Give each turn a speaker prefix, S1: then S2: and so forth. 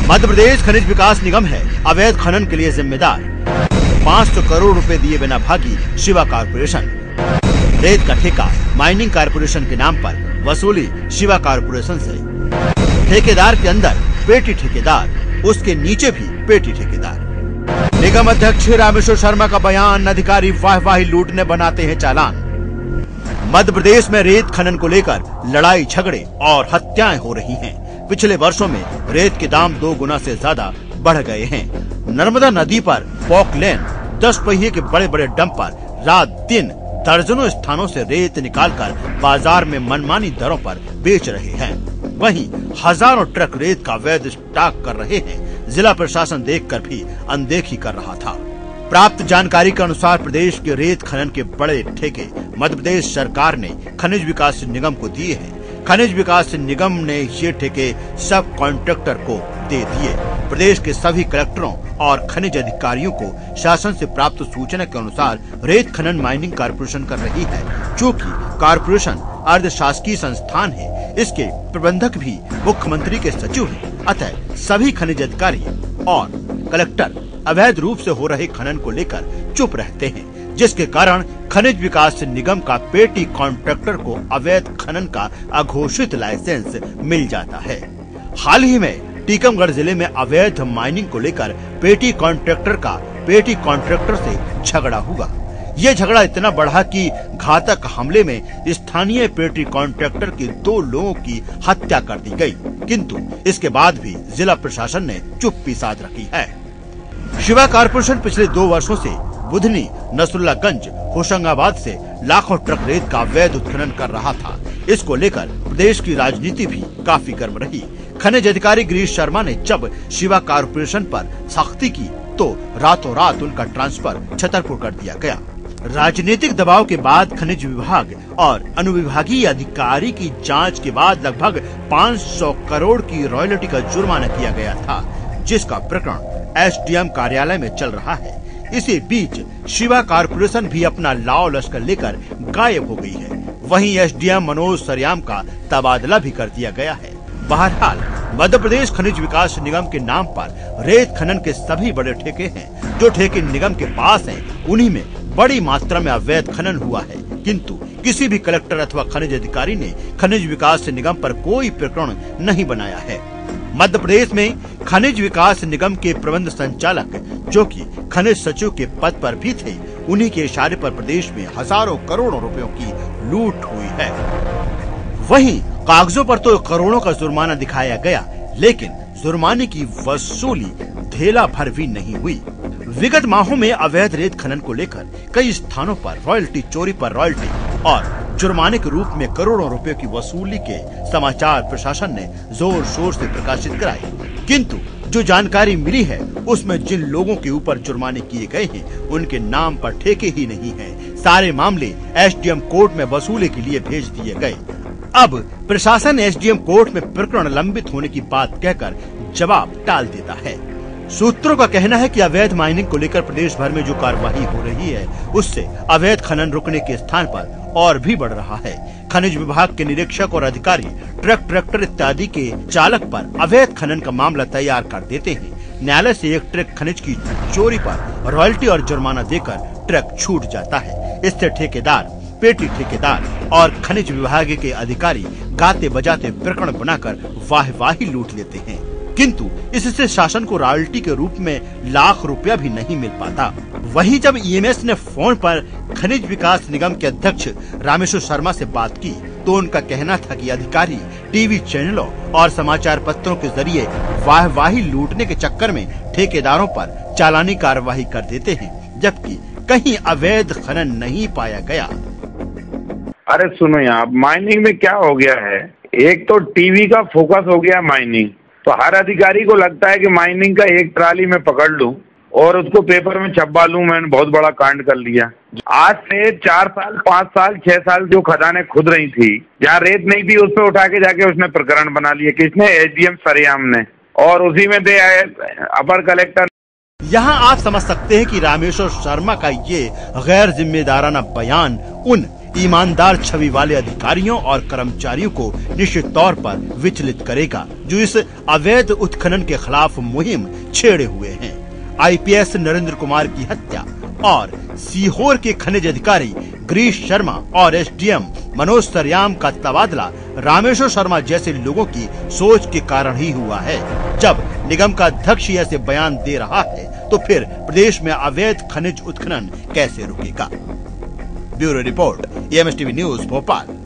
S1: मध्य प्रदेश खनिज विकास निगम है अवैध खनन के लिए जिम्मेदार। 500 करोड़ रुपए दिए बिना भागी शिवा कॉर्पोरेशन। रेत का ठेका माइनिंग कॉर्पोरेशन के नाम पर वसूली शिवा कॉर्पोरेशन से। ठेकेदार के अंदर पेटी ठेकेदार, उसके नीचे भी पेटी ठेकेदार। निगम अध्यक्ष रामेश्वर शर्मा का बयान, अधिकारी वाहवाही लूटने बनाते हैं चालान। मध्य प्रदेश में रेत खनन को लेकर लड़ाई झगड़े और हत्याएं हो रही हैं। पिछले वर्षों में रेत के दाम 2 गुना से ज्यादा बढ़ गए हैं। नर्मदा नदी पर पॉकलेन 10 पहिए के बड़े बड़े डंपर रात दिन दर्जनों स्थानों से रेत निकालकर बाजार में मनमानी दरों पर बेच रहे हैं। वहीं हजारों ट्रक रेत का अवैध स्टॉक कर रहे हैं। जिला प्रशासन देखकर भी अनदेखी कर रहा था। प्राप्त जानकारी के अनुसार प्रदेश के रेत खनन के बड़े ठेके मध्य प्रदेश सरकार ने खनिज विकास निगम को दिए हैं। खनिज विकास निगम ने ये ठेके सब कॉन्ट्रैक्टर को दे दिए। प्रदेश के सभी कलेक्टरों और खनिज अधिकारियों को शासन से प्राप्त सूचना के अनुसार रेत खनन माइनिंग कॉर्पोरेशन कर रही है। चूँकि कॉर्पोरेशन अर्ध शासकीय संस्थान है, इसके प्रबंधक भी मुख्यमंत्री के सचिव हैं। अतः सभी खनिज अधिकारी और कलेक्टर अवैध रूप से हो रहे खनन को लेकर चुप रहते हैं, जिसके कारण खनिज विकास निगम का पेटी कॉन्ट्रैक्टर को अवैध खनन का अघोषित लाइसेंस मिल जाता है। हाल ही में टीकमगढ़ जिले में अवैध माइनिंग को लेकर पेटी कॉन्ट्रैक्टर का पेटी कॉन्ट्रैक्टर से झगड़ा हुआ। ये झगड़ा इतना बढ़ा कि घातक हमले में स्थानीय पेटी कॉन्ट्रैक्टर के 2 लोगों की हत्या कर दी गई, किंतु इसके बाद भी जिला प्रशासन ने चुप्पी साध रखी है। शिवा कॉर्पोरेशन पिछले 2 वर्षों से बुधनी, नसरुल्लागंज, होशंगाबाद से लाखों ट्रक रेत का अवैध उत्खनन कर रहा था। इसको लेकर प्रदेश की राजनीति भी काफी गर्म रही। खनिज अधिकारी गिरीश शर्मा ने जब शिवा कॉर्पोरेशन पर सख्ती की तो रातों रात उनका ट्रांसफर छतरपुर कर दिया गया। राजनीतिक दबाव के बाद खनिज विभाग और अनुविभागीय अधिकारी की जांच के बाद लगभग 500 करोड़ की रॉयल्टी का जुर्माना किया गया था, जिसका प्रकरण एसडीएम कार्यालय में चल रहा है। इसी बीच शिवा कॉर्पोरेशन भी अपना लाव लश्कर लेकर गायब हो गई है। वहीं एसडीएम मनोज सरयाम का तबादला भी कर दिया गया है। बहरहाल मध्य प्रदेश खनिज विकास निगम के नाम पर रेत खनन के सभी बड़े ठेके हैं। जो ठेके निगम के पास हैं, उन्हीं में बड़ी मात्रा में अवैध खनन हुआ है, किंतु किसी भी कलेक्टर अथवा खनिज अधिकारी ने खनिज विकास निगम पर कोई प्रकरण नहीं बनाया है। मध्य प्रदेश में खनिज विकास निगम के प्रबंध संचालक, जो कि खनिज सचिव के पद पर भी थे, उन्हीं के इशारे पर प्रदेश में हजारों करोड़ों रुपयों की लूट हुई है। वहीं कागजों पर तो करोड़ों का जुर्माना दिखाया गया, लेकिन जुर्माने की वसूली धेला भर भी नहीं हुई। विगत माहों में अवैध रेत खनन को लेकर कई स्थानों पर रॉयल्टी, चोरी पर रॉयल्टी और जुर्माने के रूप में करोड़ों रुपए की वसूली के समाचार प्रशासन ने जोर शोर से प्रकाशित कराए, किंतु जो जानकारी मिली है उसमें जिन लोगों के ऊपर जुर्माने किए गए हैं, उनके नाम पर ठेके ही नहीं है। सारे मामले एसडीएम कोर्ट में वसूली के लिए भेज दिए गए। अब प्रशासन एसडीएम कोर्ट में प्रकरण लंबित होने की बात कहकर जवाब टाल देता है। सूत्रों का कहना है कि अवैध माइनिंग को लेकर प्रदेश भर में जो कार्रवाई हो रही है, उससे अवैध खनन रुकने के स्थान पर और भी बढ़ रहा है। खनिज विभाग के निरीक्षक और अधिकारी ट्रक, ट्रैक्टर इत्यादि के चालक पर अवैध खनन का मामला तैयार कर देते हैं। न्यायालय से एक ट्रक खनिज की चोरी पर रॉयल्टी और जुर्माना देकर ट्रक छूट जाता है। इससे ठेकेदार, पेटी ठेकेदार और खनिज विभाग के अधिकारी गाते बजाते प्रकरण बनाकर वाहवाही लूट लेते हैं, किंतु इससे शासन को रॉयल्टी के रूप में लाख रुपया भी नहीं मिल पाता। वहीं जब ईएमएस ने फोन पर खनिज विकास निगम के अध्यक्ष रामेश्वर शर्मा से बात की, तो उनका कहना था कि अधिकारी टीवी चैनलों और समाचार पत्रों के जरिए वाहवाही लूटने के चक्कर में ठेकेदारों पर चालानी कार्रवाई कर देते हैं, जबकि कहीं अवैध खनन नहीं पाया गया।
S2: अरे सुनो यार, माइनिंग में क्या हो गया है, एक तो टीवी का फोकस हो गया माइनिंग, तो हर अधिकारी को लगता है कि माइनिंग का एक ट्राली में पकड़ लूं और उसको पेपर में छपवा लूं, मैंने बहुत बड़ा कांड कर लिया। आज से 4 साल, 5 साल, 6 साल जो खदानें खुद रही थी, जहाँ रेत नहीं थी, उस पर उठा के जाके उसने प्रकरण बना लिया। किसने? एसडीएम सरयाम ने, और उसी में दे आए अपर कलेक्टर।
S1: यहाँ आप समझ सकते हैं कि रामेश्वर शर्मा का ये गैर जिम्मेदाराना बयान उन ईमानदार छवि वाले अधिकारियों और कर्मचारियों को निश्चित तौर पर विचलित करेगा, जो इस अवैध उत्खनन के खिलाफ मुहिम छेड़े हुए हैं। आईपीएस नरेंद्र कुमार की हत्या और सीहोर के खनिज अधिकारी गिरीश शर्मा और एसडीएम मनोज सरयाम का तबादला रामेश्वर शर्मा जैसे लोगों की सोच के कारण ही हुआ है। जब निगम का अध्यक्ष ऐसे बयान दे रहा है तो फिर प्रदेश में अवैध खनिज उत्खनन कैसे रुकेगा? Bureau report, AMS TV news, Bhopal.